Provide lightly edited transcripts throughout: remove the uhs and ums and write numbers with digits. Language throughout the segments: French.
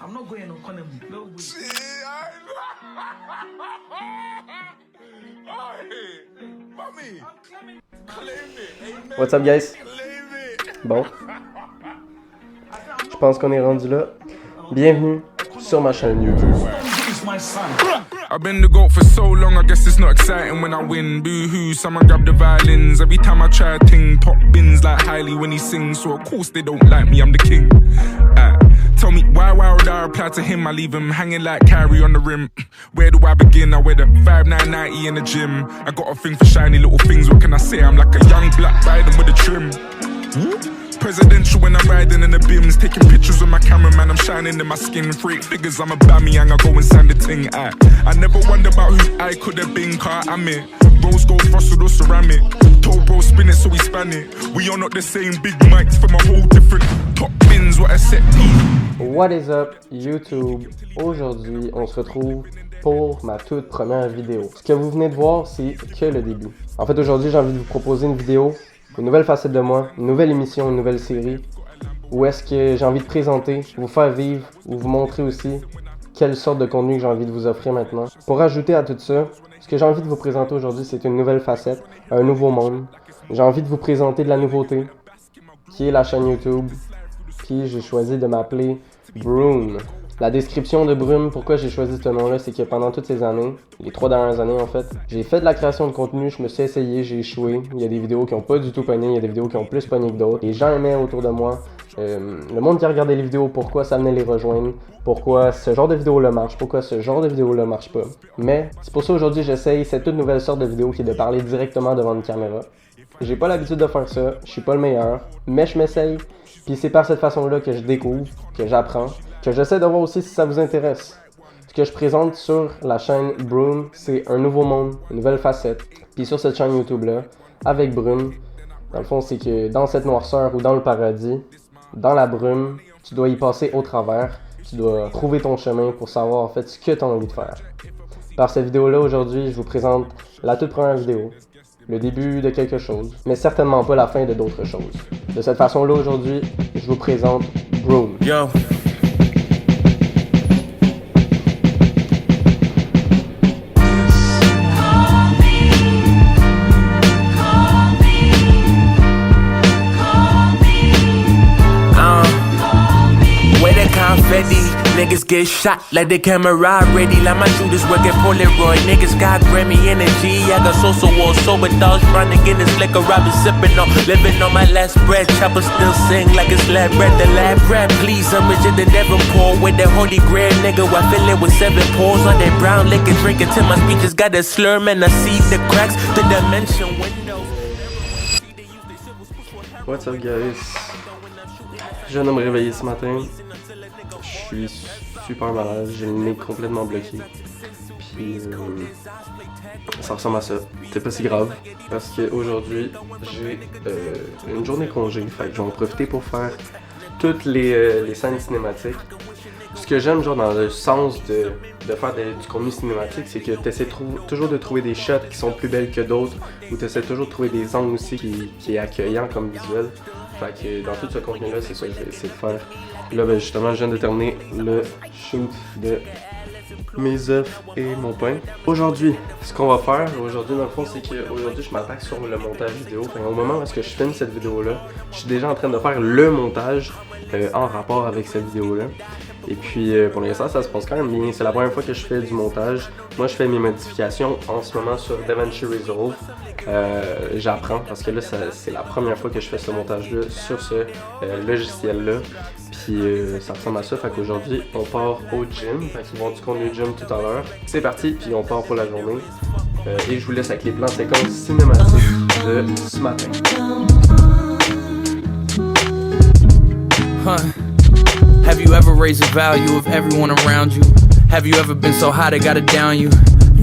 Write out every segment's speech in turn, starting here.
I'm not going on Conor. No way. What's up, guys? Bon. Je pense qu'on est rendu là. Bienvenue sur ma chaîne YouTube. I've been the GOAT for so long, I guess it's not exciting when I win. Boo-hoo, someone grab the violins. Every time I try a ting, pop bins like Hailey when he sings. So of course they don't like me, I'm the king. Tell me, why would I reply to him? I leave him hanging like Kyrie on the rim. Where do I begin? I wear the 5'9" in the gym. I got a thing for shiny little things, what can I say? I'm like a young black Biden with a trim. Presidential when I'm riding in the bims, taking pictures with my cameraman, I'm shining in my skin. Freak figures, I'm a Bamiyang, I go and sign the ting. I never wonder about who I could have been, car I'm it. Rose gold frosted or ceramic. Told bro spin it so we span it. We are not the same big mics from a whole different top bins, what a set piece. What is up YouTube? Aujourd'hui, on se retrouve pour ma toute première vidéo. Ce que vous venez de voir, c'est que le début. En fait, aujourd'hui, j'ai envie de vous proposer une vidéo, une nouvelle facette de moi, une nouvelle émission, une nouvelle série, où est-ce que j'ai envie de présenter, vous faire vivre, ou vous montrer aussi quelle sorte de contenu que j'ai envie de vous offrir maintenant. Pour ajouter à tout ça, ce que j'ai envie de vous présenter aujourd'hui, c'est une nouvelle facette, un nouveau monde. J'ai envie de vous présenter de la nouveauté, qui est la chaîne YouTube, puis j'ai choisi de m'appeler Broom. La description de Brume, pourquoi j'ai choisi ce nom-là, c'est que pendant toutes ces années, les 3 dernières années en fait, j'ai fait de la création de contenu, je me suis essayé, j'ai échoué. Il y a des vidéos qui n'ont pas du tout pogné, il y a des vidéos qui ont plus pogné que d'autres. Les gens aimaient autour de moi. Le monde qui regardait les vidéos, pourquoi ça venait les rejoindre, pourquoi ce genre de vidéo-là marche, pourquoi ce genre de vidéo-là marche pas. Mais c'est pour ça aujourd'hui j'essaye cette toute nouvelle sorte de vidéo qui est de parler directement devant une caméra. J'ai pas l'habitude de faire ça, je suis pas le meilleur, mais je m'essaye. Puis c'est par cette façon-là que je découvre, que j'apprends, que j'essaie de voir aussi si ça vous intéresse. Ce que je présente sur la chaîne Broom, c'est un nouveau monde, une nouvelle facette. Puis sur cette chaîne YouTube-là, avec Brume, dans le fond, c'est que dans cette noirceur ou dans le paradis, dans la brume, tu dois y passer au travers. Tu dois trouver ton chemin pour savoir en fait ce que tu as envie de faire. Par cette vidéo-là, aujourd'hui, je vous présente la toute première vidéo. Le début de quelque chose, mais certainement pas la fin de d'autres choses. De cette façon-là, aujourd'hui, je vous présente Broom. Yo. Niggas get shot like the camera ready. Like my shooters working Polaroid. Niggas got Grammy energy. I got social war sober dogs running in this liquor. I've been sipping on, living on my last breath. Chopper still sing like it's lab breath. The lab rap, please. I'm richer than Devonport with that holy grail, nigga. I fill it with 7 pores on that brown liquor. Drinking till my speech just got a slur, man. I see the cracks, the dimension windows. What's up, guys? Je viens de me réveiller ce matin. Je suis super malade, j'ai le nez complètement bloqué. Puis ça ressemble à ça. C'est pas si grave parce qu'aujourd'hui j'ai une journée congé. Fait que je vais en profiter pour faire toutes les scènes cinématiques. Ce que j'aime genre dans le sens de faire du contenu cinématique, c'est que tu essaies toujours de trouver des shots qui sont plus belles que d'autres, ou tu essaies toujours de trouver des angles aussi qui est accueillant comme visuel. Fait que dans tout ce contenu-là, c'est ça que je vais essayer de faire. Et là, ben, justement, je viens de terminer le shoot de mes œufs et mon pain. Aujourd'hui, ce qu'on va faire, dans le fond, c'est qu'aujourd'hui, je m'attaque sur le montage vidéo. Enfin, au moment où est-ce que je filme cette vidéo-là, je suis déjà en train de faire le montage en rapport avec cette vidéo-là. Et puis, pour l'instant, ça se passe quand même bien. C'est la première fois que je fais du montage. Moi, je fais mes modifications en ce moment sur DaVinci Resolve. J'apprends parce que là, c'est la première fois que je fais ce montage-là sur ce logiciel-là. Puis ça ressemble à ça, fait qu'aujourd'hui on part au gym, fait qu'ils vont du contenu gym tout à l'heure. C'est parti, puis on part pour la journée. Et je vous laisse avec les plans séquences cinématiques de ce matin. Have you ever raised the value of everyone around you? Have you ever been so high they gotta down you?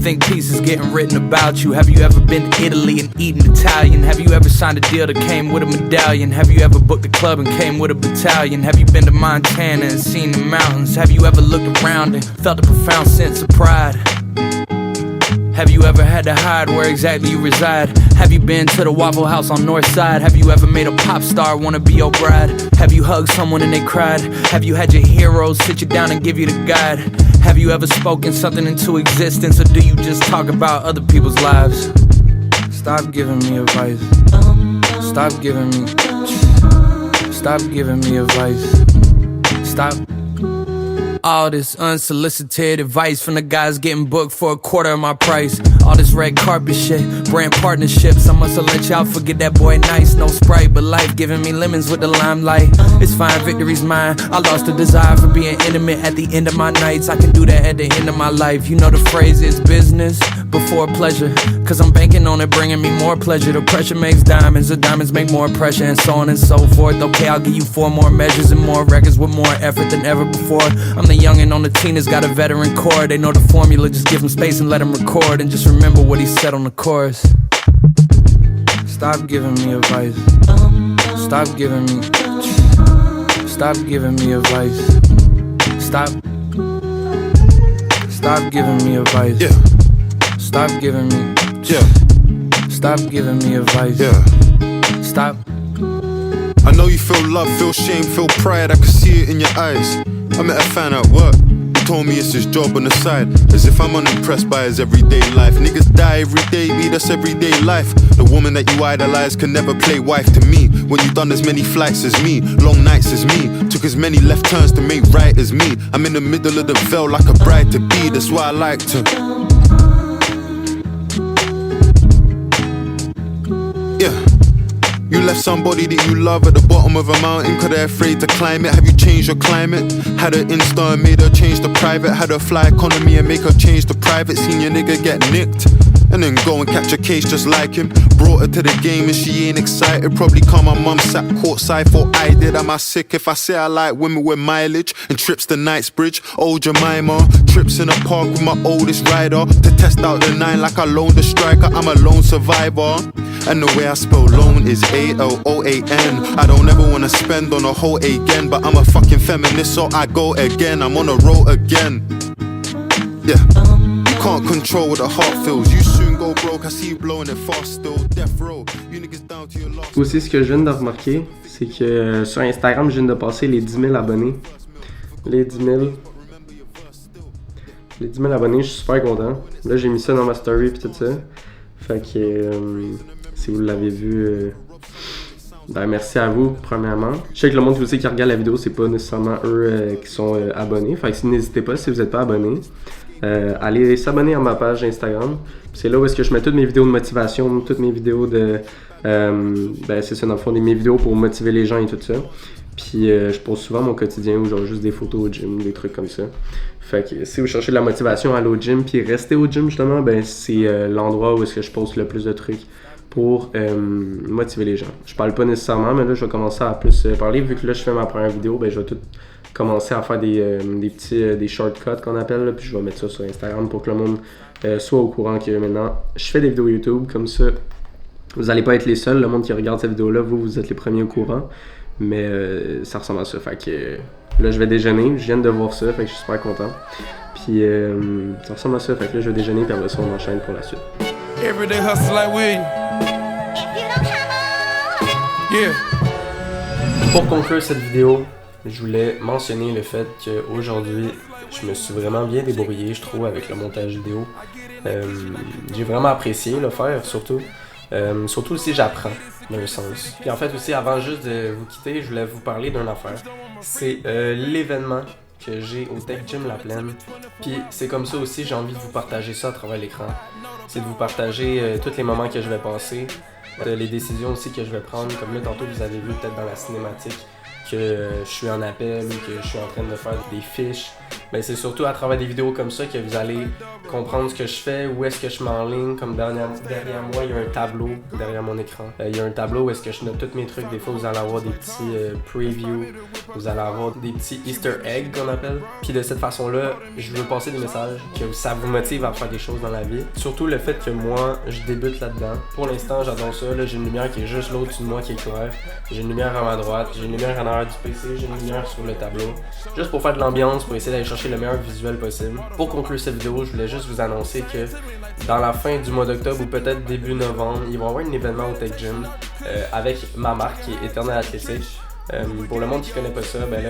Think pieces getting written about you. Have you ever been to Italy and eaten Italian? Have you ever signed a deal that came with a medallion? Have you ever booked a club and came with a battalion? Have you been to Montana and seen the mountains? Have you ever looked around and felt a profound sense of pride? Have you ever had to hide where exactly you reside? Have you been to the Waffle House on North Side? Have you ever made a pop star wanna be your bride? Have you hugged someone and they cried? Have you had your heroes sit you down and give you the guide? Have you ever spoken something into existence, or do you just talk about other people's lives? Stop giving me advice. Stop giving me advice. Stop. All this unsolicited advice from the guys getting booked for a quarter of my price. All this red carpet shit, brand partnerships. I must've let y'all forget that boy nice. No Sprite, but life giving me lemons with the limelight. It's fine, victory's mine. I lost the desire for being intimate at the end of my nights. I can do that at the end of my life. You know the phrase is business before pleasure. Cause I'm banking on it bringing me more pleasure. The pressure makes diamonds, the diamonds make more pressure, and so on and so forth. Okay, I'll give you 4 more measures and more records with more effort than ever before. I'm the youngin' on the team that's got a veteran core. They know the formula, just give him space and let him record. And just remember what he said on the chorus. Stop giving me advice. Stop giving me advice. Stop giving me advice. Yeah. Stop giving me. Yeah. Stop giving me advice. Yeah. Stop. I know you feel love, feel shame, feel pride. I can see it in your eyes. I met a fan at work. He told me it's his job on the side. As if I'm unimpressed by his everyday life. Niggas die every day, me, that's everyday life. The woman that you idolize can never play wife to me. When you done as many flights as me, long nights as me, took as many left turns to make right as me. I'm in the middle of the veil like a bride to be. That's why I like to. Yeah. You left somebody that you love at the bottom of a mountain cause they're afraid to climb it. Have you changed your climate? Had her Insta and made her change the private. Had her fly economy and make her change the private. Seen your nigga get nicked and then go and catch a case just like him. Brought her to the game and she ain't excited. Probably cause my mum sat courtside for I did. Am I sick if I say I like women with mileage and trips to Knightsbridge? Old Jemima, trips in a park with my oldest rider to test out the 9 like I loaned a striker. I'm a lone survivor. And the way I spell loan is A-L-O-A-N. I don't ever wanna spend on a hoe again, but I'm a fucking feminist, so I go again. I'm on a roll again. Yeah. You can't control what the heart feels. You soon go broke, I see you blowing it fast still. Death row, you niggas down to your last. Aussi, ce que je viens de remarquer, c'est que sur Instagram, je viens de passer les 10 000 abonnés. Les 10 000 abonnés, je suis super content. Là, j'ai mis ça dans ma story et tout ça. Fait que si vous l'avez vu, ben merci à vous, premièrement. Je sais que le monde aussi qui regarde la vidéo, c'est pas nécessairement eux qui sont abonnés. Fait que n'hésitez pas, si vous n'êtes pas abonné, allez s'abonner à ma page Instagram. C'est là où est-ce que je mets toutes mes vidéos de motivation, toutes mes vidéos de... ben c'est ça, dans le fond, mes vidéos pour motiver les gens et tout ça. Puis je pose souvent mon quotidien ou genre juste des photos au gym, des trucs comme ça. Fait que si vous cherchez de la motivation, allez au gym, puis restez au gym justement, ben c'est l'endroit où est-ce que je poste le plus de trucs pour motiver les gens. Je parle pas nécessairement, mais là je vais commencer à plus parler. Vu que là je fais ma première vidéo, ben je vais tout commencer à faire des petits des shortcuts qu'on appelle, là, puis je vais mettre ça sur Instagram pour que le monde soit au courant que maintenant je fais des vidéos YouTube. Comme ça, vous n'allez pas être les seuls, le monde qui regarde cette vidéo-là, vous êtes les premiers au courant. Mais ça ressemble à ça, fait que là je vais déjeuner, je viens de voir ça, fait que je suis super content. Puis ça ressemble à ça, fait que là je vais déjeuner, puis après ça on enchaîne pour la suite. Everyday hustle like we. Yeah. Pour conclure cette vidéo, je voulais mentionner le fait qu'aujourd'hui je me suis vraiment bien débrouillé, je trouve, avec le montage vidéo. J'ai vraiment apprécié le faire, surtout aussi j'apprends d'un sens. Puis en fait aussi, avant juste de vous quitter, je voulais vous parler d'une affaire. C'est l'événement que j'ai au Tech Gym La Plaine. Puis c'est comme ça aussi, j'ai envie de vous partager ça à travers l'écran. C'est de vous partager tous les moments que je vais passer, les décisions aussi que je vais prendre. Comme là, tantôt vous avez vu peut-être dans la cinématique que je suis en appel ou que je suis en train de faire des fiches. Ben c'est surtout à travers des vidéos comme ça que vous allez comprendre ce que je fais, où est-ce que je m'enligne. Comme derrière moi, il y a un tableau derrière mon écran. Il y a un tableau où est-ce que je note tous mes trucs. Des fois, vous allez avoir des petits previews, vous allez avoir des petits Easter eggs qu'on appelle. Puis de cette façon-là, je veux passer des messages que ça vous motive à faire des choses dans la vie. Surtout le fait que moi, je débute là-dedans. Pour l'instant, j'adore ça. Là, j'ai une lumière qui est juste là au-dessus de moi qui est claire. J'ai une lumière à ma droite, j'ai une lumière en arrière du PC, j'ai une lumière sur le tableau. Juste pour faire de l'ambiance, pour essayer d'aller chercher chercher le meilleur visuel possible. Pour conclure cette vidéo, je voulais juste vous annoncer que dans la fin du mois d'octobre ou peut-être début novembre, il va y avoir un événement au Tech Gym avec ma marque qui est Eternal Athletic. Pour le monde qui connaît pas ça, ben là,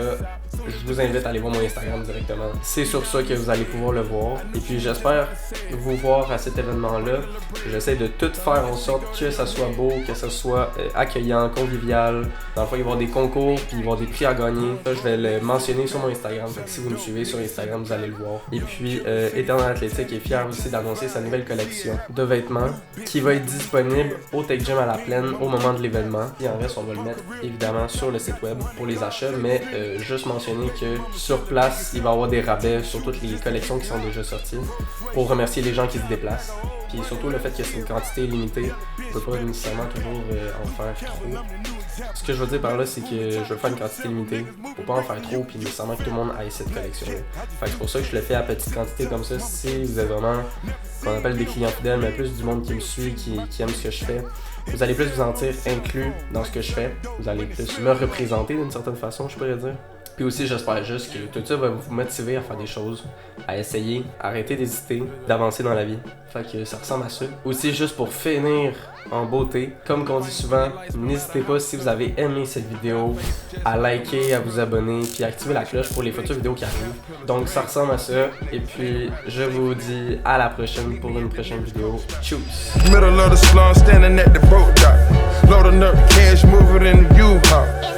je vous invite à aller voir mon Instagram directement. C'est sur ça que vous allez pouvoir le voir. Et puis j'espère vous voir à cet événement-là. J'essaie de tout faire en sorte que ça soit beau, que ça soit accueillant, convivial. Dans le fond, il va y avoir des concours, puis il va y avoir des prix à gagner. Là, je vais le mentionner sur mon Instagram. Donc, si vous me suivez sur Instagram, vous allez le voir. Et puis, Eternal Athletic est fier aussi d'annoncer sa nouvelle collection de vêtements qui va être disponible au Tech Gym à la Plaine au moment de l'événement. Et en reste, on va le mettre évidemment sur le site web pour les achats, mais juste mentionner que sur place, il va y avoir des rabais sur toutes les collections qui sont déjà sorties pour remercier les gens qui se déplacent. Puis surtout le fait que c'est une quantité limitée, on peut pas nécessairement toujours en faire trop. Ce que je veux dire par là, c'est que je veux faire une quantité limitée, faut pas en faire trop, puis nécessairement que tout le monde aille cette collection-là. Fait que c'est pour ça que je le fais à petite quantité comme ça, si vous êtes vraiment, qu'on appelle des clients fidèles, mais plus du monde qui me suit, qui aime ce que je fais. Vous allez plus vous sentir inclus dans ce que je fais, vous allez plus me représenter d'une certaine façon, je pourrais dire. Puis aussi, j'espère juste que tout ça va vous motiver à faire des choses, à essayer, arrêter d'hésiter, d'avancer dans la vie. Fait que ça ressemble à ça. Aussi, juste pour finir en beauté, comme qu'on dit souvent, n'hésitez pas si vous avez aimé cette vidéo à liker, à vous abonner, puis activer la cloche pour les futures vidéos qui arrivent. Donc ça ressemble à ça. Et puis, je vous dis à la prochaine pour une prochaine vidéo. Tchuss! Middle of the slum, standing at the boat dock. Loading up cash, moving in the U-Haul.